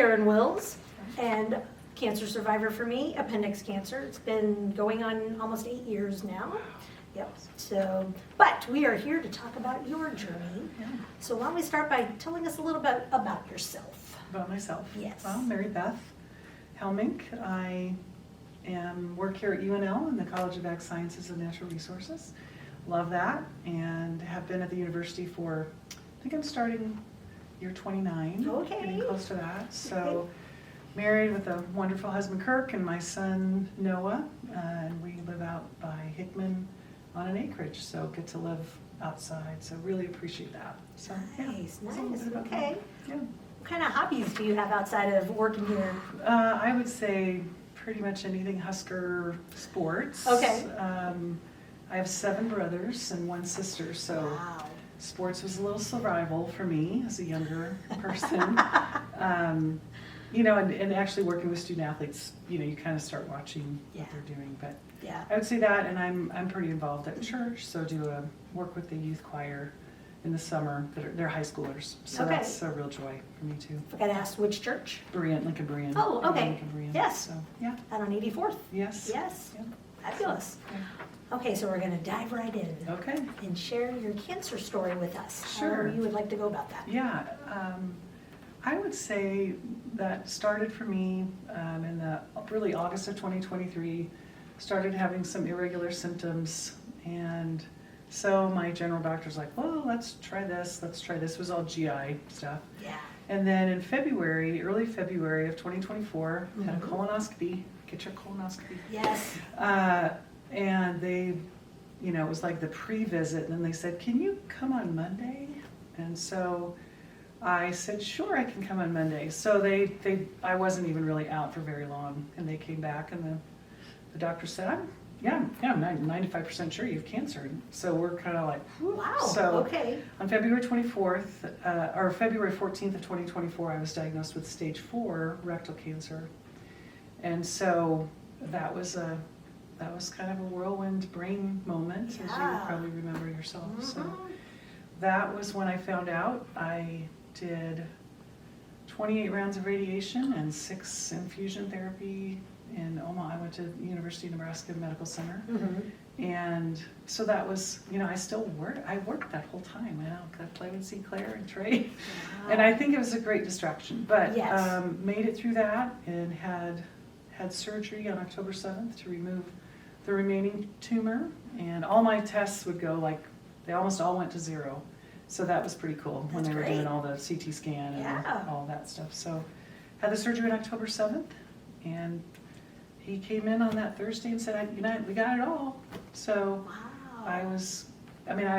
Karen Wills, and cancer survivor for me, appendix cancer. It's been going on almost 8 years now. Yep. So, but we are here to talk about your journey. Yeah. So why don't we start by telling us a little bit about yourself? About myself. Yes. Well, Marybeth, Helmink. I work here at UNL in the College of Ag Sciences and Natural Resources. Love that, and have been at the university for, I think I'm starting year 29. Okay. Getting close to that. So, married with a wonderful husband Kirk and my son Noah, and we live out by Hickman on an acreage, so get to live outside. So really appreciate that. So Nice, yeah, that's a little nice. bit about Okay. me. Yeah. What kind of hobbies do you have outside of working here? I would say pretty much anything Husker sports. Okay. I have 7 brothers and 1 sister, so Wow. sports was a little survival for me as a younger person. You know, and actually working with student athletes, you know, you kind of start watching what they're doing. But Yeah. I would say that, and I'm pretty involved at church, so work with the youth choir in the summer. They're high schoolers, so Okay. that's a real joy for me too. I gotta ask which church? Lincoln Berean. Oh, okay. Lincoln Berean. Yes. So yeah. Out on 84th. Yes. Yes. Yeah. Fabulous. Yeah. Okay, so we're gonna dive right in Okay. and share your cancer story with us. Sure. How you would like to go about that. Yeah. I would say that started for me in the really August of 2023. Started having some irregular symptoms, and so my general doctor's like, well, let's try this. It was all GI stuff. Yeah. And then in February, early February of 2024, had a Mhm. colonoscopy. Get your colonoscopy. Yes. And they, you know, it was like the pre-visit, and then they said, can you come on Monday? And so I said, sure, I can come on Monday. So I wasn't even really out for very long, and they came back, and the doctor said, I'm 95% sure you have cancer. And so we're kind of like, whew. Wow. So Okay. on February 24th, or February 14th of 2024, I was diagnosed with stage 4 rectal cancer. And so that was kind of a whirlwind brain moment, as you Yeah. probably remember yourself. So Mhm. that was when I found out. I did 28 rounds of radiation and 6 infusion therapy in Omaha. I went to University of Nebraska Medical Center. Mhm. And so that was, you know, I worked that whole time. I know, got to play with Sinclair and Trey. And I think it was a great distraction. But Yes. made it through that and had surgery on October 7th to remove the remaining tumor. And all my tests would go they almost all went to 0. So that was pretty cool when That's they were great. doing all the CT scan and Yeah. all that stuff. So had the surgery on October 7th, and he came in on that Thursday and said, we got it all. So Wow. I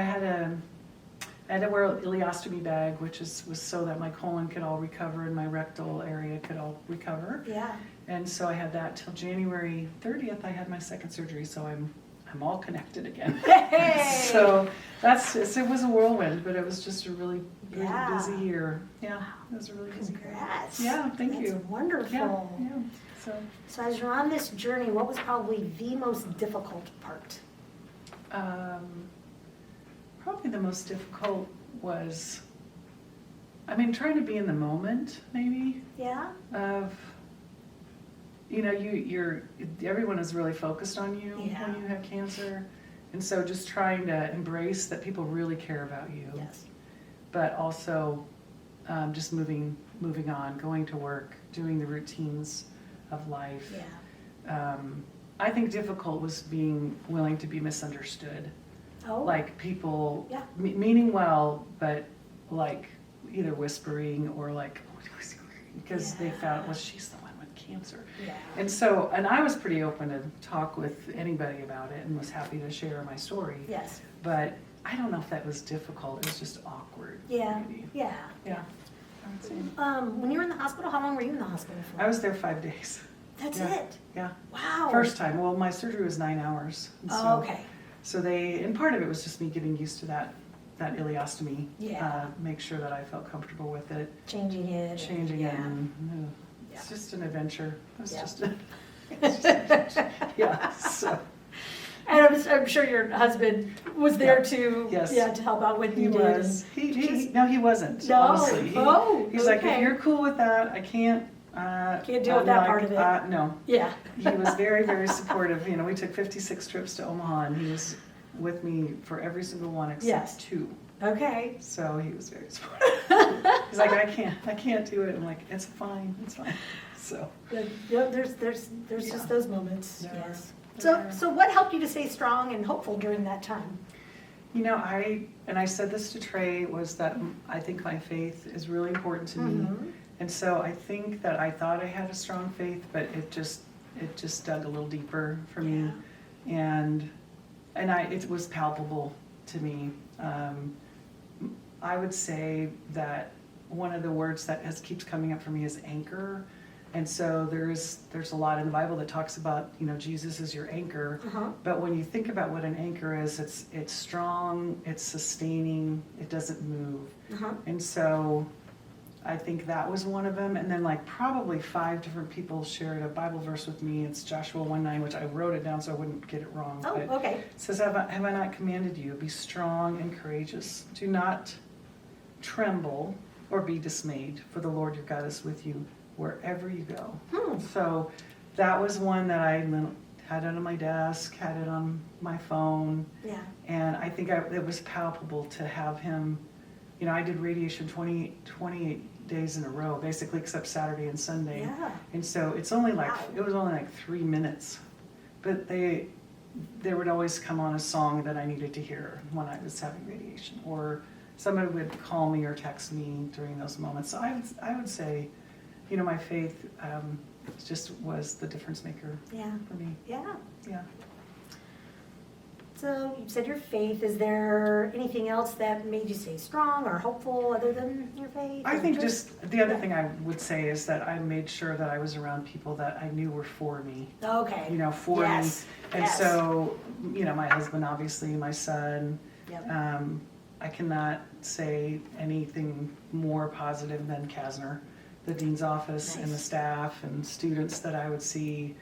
had to wear an ileostomy bag, which was so that my colon could all recover and my rectal area could all recover. Yeah. And so I had that till January 30th. I had my second surgery, so I'm all connected again. Hey! So it was a whirlwind, but it was just a really Yeah. busy year. Yeah, it was a really busy year. Congrats. Yeah, thank That's you. wonderful. Yeah. So as you're on this journey, what was probably the most difficult part? Probably the most difficult was, trying to be in the moment, maybe, Yeah? of, everyone is really focused on you Yeah. when you have cancer. And so just trying to embrace that people really care about you. Yes. But also just moving on, going to work, doing the routines of life. Yeah. I think difficult was being willing to be misunderstood. Oh. Like people Yeah. meaning well, but like either whispering or because they found, well, she's the one with cancer. Yeah. And I was pretty open to talk with anybody about it and was happy to share my story. Yes. But I don't know if that was difficult. It was just awkward. Yeah. Maybe. Yeah. Yeah. I would say. When you were in the hospital, how long were you in the hospital for? I was there 5 days. That's Yeah. it? Yeah. Wow. First time. Well, my surgery was 9 hours. And Oh, okay. So and part of it was just me getting used to that ileostomy. Yeah. Make sure that I felt comfortable with it. Changing it. Changing yeah. it. And, Yeah. it's just an adventure. It was Yeah. just an adventure. Yeah. And I'm sure your husband was there to, Yes. yeah, to help out when He you did. was. No, he wasn't. No. Honestly. He's like, Okay. if you're cool with that, I can't. Can't deal with that part of it. No. Yeah. He was very, very supportive. You know, we took 56 trips to Omaha, and he was with me for every single one except Yes. 2. Okay. So he was very supportive. He's like, I can't do it. I'm like, it's fine. So. Yeah, there's just those moments. There Yes. are. So what helped you to stay strong and hopeful during that time? You know, I said this to Trey, was that I think my faith is really important to me. Mhm. And so I think that I thought I had a strong faith, but it just dug a little deeper for me. And it was palpable to me. I would say that one of the words that keeps coming up for me is anchor. And so there's a lot in the Bible that talks about, you know, Jesus is your anchor. Uh-huh. But when you think about what an anchor is, it's strong, it's sustaining, it doesn't move. Uh-huh. And so I think that was one of them. And then like probably 5 different people shared a Bible verse with me. It's Joshua 1:9, which I wrote it down so I wouldn't get it wrong. Oh, But okay. it says, have I not commanded you? Be strong and courageous. Do not tremble or be dismayed, for the Lord your God is with you wherever you go. So that was one that I had it on my desk, had it on my phone. Yeah. And I think it was palpable to have him. You know, I did radiation 28 days in a row, basically, except Saturday and Sunday. Yeah. And so it was only like Wow. 3 minutes. But there would always come on a song that I needed to hear when I was having radiation, or somebody would call me or text me during those moments. So I would say, you know, my faith just was the difference maker Yeah. for me. Yeah. Yeah. So you said your faith. Is there anything else that made you stay strong or hopeful other than your faith? I or think just the other thing I would say is that I made sure that I was around people that I knew were for me. Okay. You know, for Yes. me. And Yes. so, you know, my husband, obviously, my son. Yep. I cannot say anything more positive than Kasner, the dean's office, and the Nice. staff and students that I would see.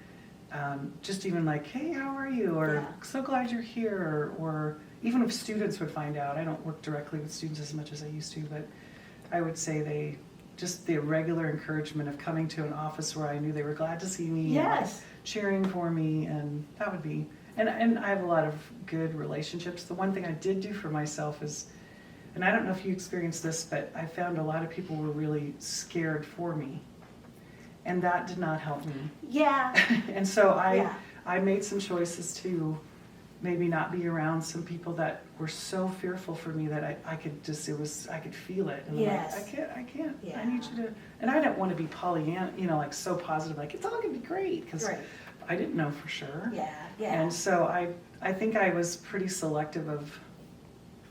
Just even like, hey, how are you? Or Yeah. so glad you're here. Or even if students would find out, I don't work directly with students as much as I used to, but I would say just the regular encouragement of coming to an office where I knew they were glad to see me. And like Yes. cheering for me, and that would be, and I have a lot of good relationships. The one thing I did do for myself is, and I don't know if you experienced this, but I found a lot of people were really scared for me. And that did not help me. Yeah. And so Yeah. I made some choices to maybe not be around some people that were so fearful for me that I could just, I could feel it. And Yes. I'm like, I can't, Yeah. I need you to, and I didn't want to be Pollyanna, you know, like so positive, like it's all gonna be great, because Right. I didn't know for sure. Yeah. Yeah. And so I think I was pretty selective of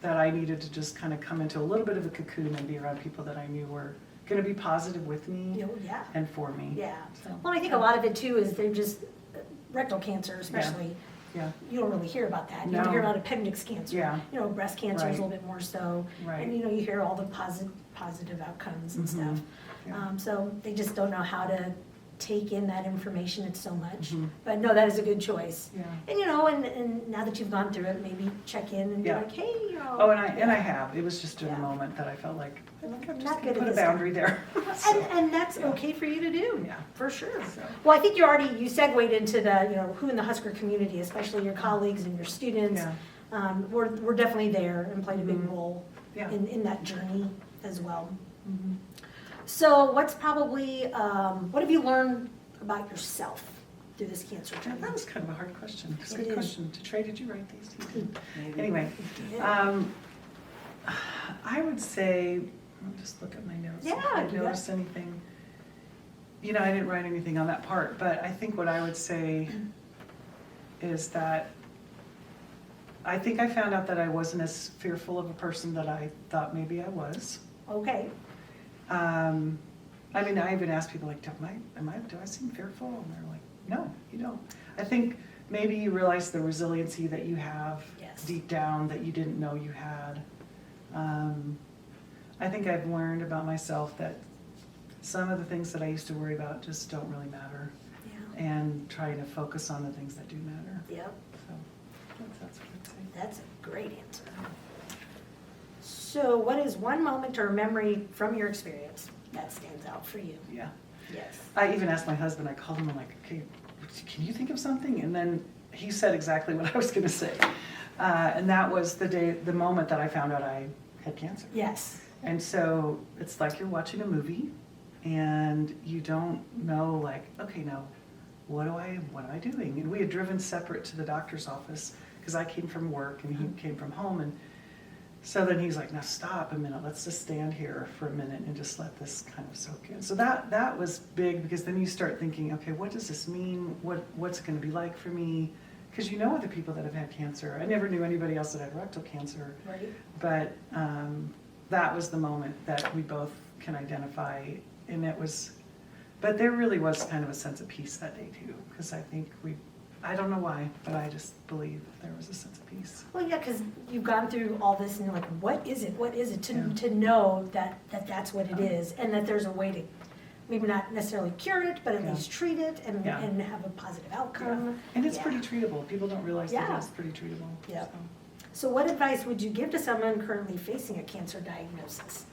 that. I needed to just kind of come into a little bit of a cocoon and be around people that I knew were going to be positive with me Yeah. and for me. Yeah. So, Well, I think a lot of it too is they're just rectal cancer, especially. yeah, You don't really hear about that. You No. hear about appendix cancer. Yeah. You know, breast cancer is a Right. little bit more so. Right. And you know, you hear all the positive outcomes and Mhm. stuff. Yeah. So they just don't know how to take in that information. It's so much. Mhm. But no, that is a good choice. Yeah. And you know, and now that you've gone through it, maybe check in and be Yeah. like, hey, you know. Oh, and I have. It was just in Yeah. a moment that I felt like I think I'm Not just good going at to put a this time. boundary there. So, And that's yeah. okay for you to do. Yeah. For sure. So. Well, I think you segued into the, you know, who in the Husker community, especially your colleagues and your students. Yeah. We're definitely there and played a big Mhm. role Yeah. in that journey as well. Mhm. So what's probably, what have you learned about yourself through this cancer Yeah, journey? that was kind of a hard question. It's a It good is. question. Trey, did you write these? Maybe. Anyway, Yeah. I would say, I'll just look at my notes. Yeah, If I do that. noticed anything. You know, I didn't write anything on that part, but I think what I would say is that I think I found out that I wasn't as fearful of a person that I thought maybe I was. Okay. I mean, I even asked people like, do I seem fearful? And they're like, no, you don't. I think maybe you realize the resiliency that you have Yes. deep down that you didn't know you had. I think I've learned about myself that some of the things that I used to worry about just don't really matter, Yeah. and trying to focus on the things that do matter. Yep. So, That's a great answer. So what is one moment or memory from your experience that stands out for you? Yeah. Yes. I even asked my husband, I called him, I'm like, okay, can you think of something? And then he said exactly what I was gonna say. And that was the moment that I found out I had cancer. Yes. And so it's like you're watching a movie and you don't know, like, okay, now what am I doing? And we had driven separate to the doctor's office because I came from work and he came from home. And so then he's like, now stop a minute, let's just stand here for a minute and just let this kind of soak in. So that was big, because then you start thinking, okay, what does this mean? What's it gonna be like for me? Because you know other people that have had cancer. I never knew anybody else that had rectal cancer. Right. But that was the moment that we both can identify, and it was, but there really was kind of a sense of peace that day too, because I think I don't know why, but I just believe there was a sense of peace. Well, yeah, because you've gone through all this and you're like, what is it? What is it? Yeah. To know that that's what it is, and that there's a way to maybe not necessarily cure it, but at Yeah. least treat it and, Yeah. and have a positive outcome. And it's Yeah. pretty treatable. People don't realize that Yeah. it's pretty treatable. Yeah. So. So what advice would you give to someone currently facing a cancer diagnosis?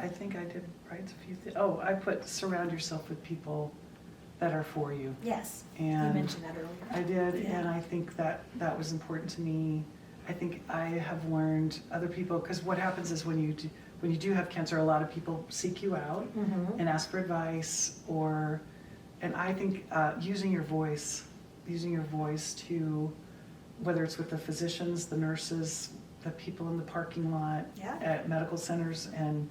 I think I did write a few things. Oh, I put surround yourself with people that are for you. Yes, And you mentioned that earlier. I did, Yeah. and I think that was important to me. I think I have learned other people, because what happens is when you do have cancer, a lot of people seek you out Mhm. and ask for advice, and I think using your voice to, whether it's with the physicians, the nurses, the people in the parking lot, Yeah. at medical centers, and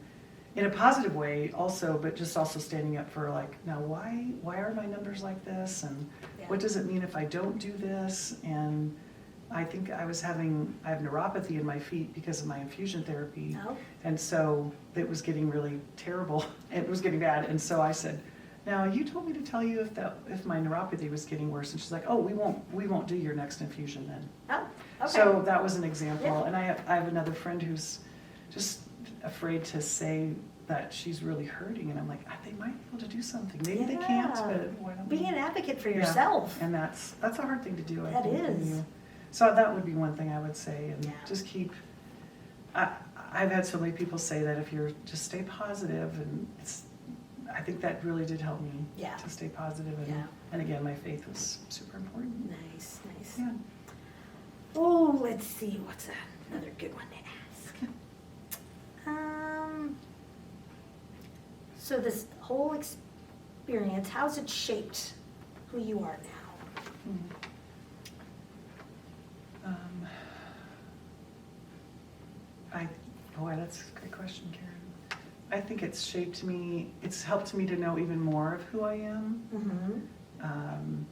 in a positive way also, but just also standing up for, like, now why are my numbers like this, and Yeah. what does it mean if I don't do this? And I think I have neuropathy in my feet because of my infusion therapy. Oh. And so it was getting really terrible. It was getting bad. And so I said, now you told me to tell you if my neuropathy was getting worse. And she's like, oh, we won't do your next infusion then. Oh, okay. So that was an example. Yeah. And I have another friend who's just afraid to say that she's really hurting. And I'm like, they might be able to do something. Maybe they can't, Yeah. but why don't Being we? an advocate for Yeah. yourself. And that's a hard thing to do, I That think. when is. So that would be one thing I would say, and Yeah. just I've had so many people say that if you're, just stay positive, and I think that really did help me. Yeah. To stay positive, Yeah. and again, my faith was super important. Nice, nice. Yeah. Oh, let's see, what's another good one to ask? So this whole experience, how's it shaped who you are now? Boy, that's a great question, Karen. I think it's shaped me, it's helped me to know even more of who I am. Mm-hmm.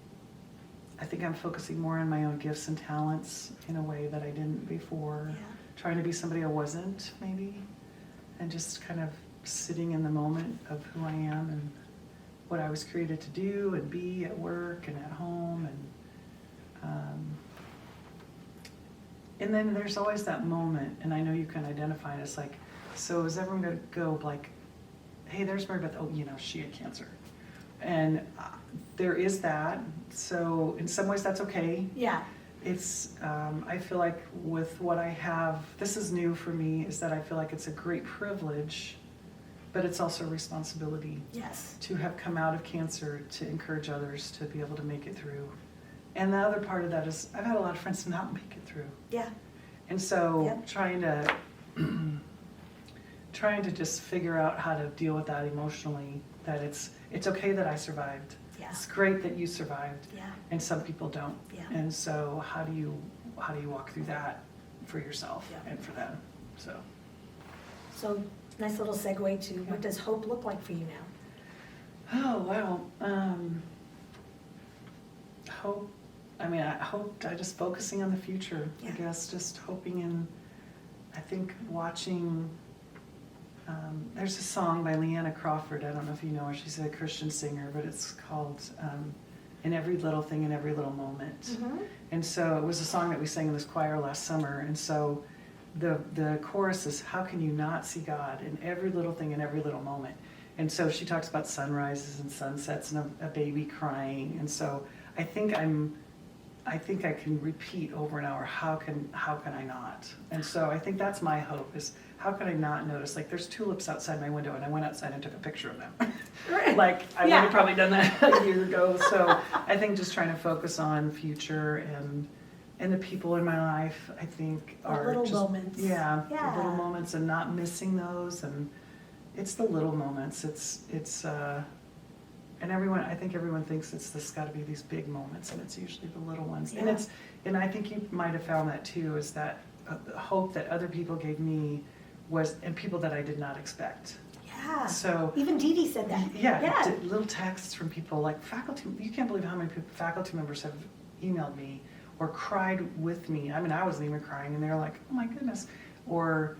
I think I'm focusing more on my own gifts and talents in a way that I didn't before. Yeah. Trying to be somebody I wasn't, maybe, and just kind of sitting in the moment of who I am and what I was created to do and be at work and at home, and then there's always that moment, and I know you can identify it as like, so is everyone gonna go like, hey, there's Marybeth, oh, she had cancer. And there is that, so in some ways that's okay. Yeah. It's, I feel like with what I have, this is new for me, is that I feel like it's a great privilege, but it's also a responsibility Yes. to have come out of cancer, to encourage others to be able to make it through. And the other part of that is I've had a lot of friends not make it through. Yeah. And so Yep. trying to just figure out how to deal with that emotionally, that it's okay that I survived. Yeah. It's great that you survived. Yeah. And some people don't. Yeah. And so how do you walk through that for yourself Yeah. and for them? So So nice little segue to what does hope look like for you now? oh wow. Hope, I just focusing on the future, Yeah. I guess, just hoping, and I think watching, there's a song by Leanna Crawford, I don't know if you know her, she's a Christian singer, but it's called In Every Little Thing, in Every Little Moment. Mm-hmm. And so it was a song that we sang in this choir last summer, and so the chorus is, how can you not see God in every little thing, in every little moment? And so she talks about sunrises and sunsets and a baby crying, and so I think I think I can repeat over and over, how can I not? And so I think that's my hope, is how can I not notice? Like, there's tulips outside my window, and I went outside and took a picture of them. Like, I would have probably done that a year ago. So I think just trying to focus on future and the people in my life, I think The are little just, moments. yeah, Yeah. the little moments, and not missing those. And it's the little moments. And I think everyone thinks it's got to be these big moments, and it's usually the little ones. Yeah. And I think you might have found that too, is that hope that other people gave me was, and people that I did not expect. Yeah. So Even Dee Dee said that. yeah, little texts from people like faculty. You can't believe how many faculty members have emailed me or cried with me. I mean, I wasn't even crying, and they're like, "Oh my goodness," or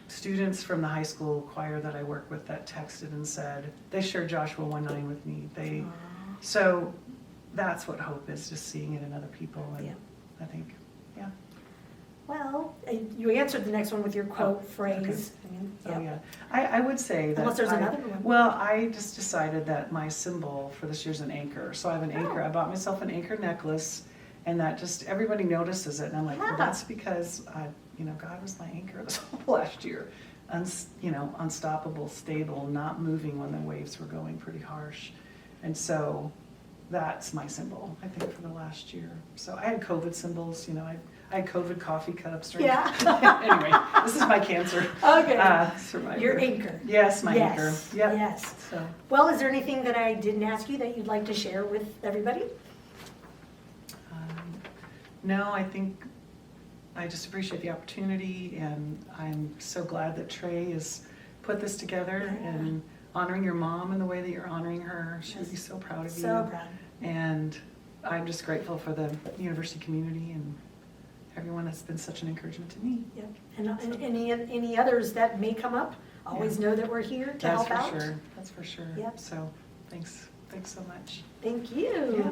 students from the high school choir that I work with that texted and said they shared Joshua 1:9 with me. Aww. So that's what hope is, just seeing it in other people. And Yeah. I think, yeah. Well, you answered the next one with your quote phrase. Oh, yeah. I would say that. Unless there's another one. Well, I just decided that my symbol for this year's an anchor. So I have an anchor. Oh. I bought myself an anchor necklace, and that just, everybody notices it. And I'm like, well, Yeah. that's because God was my anchor this whole last year. Unstoppable, stable, not moving when the waves were going pretty harsh. And so that's my symbol, I think, for the last year. So I had COVID symbols, I had COVID coffee cups. Yeah. Anyway, this is my cancer. Okay. Survivor. Your anchor. Yes, my Yes. anchor. Yep. Yes. So, Well, is there anything that I didn't ask you that you'd like to share with everybody? no, I think I just appreciate the opportunity, and I'm so glad that Trey has put this together, Yeah. and honoring your mom in the way that you're honoring her. She would Yes. be so proud of you. So proud. And I'm just grateful for the university community and everyone that's been such an encouragement to me. Yep. And any others that may come up, always know that we're here to That's help for out. sure. That's for sure. Yep. So thanks so much. Thank you. Yeah.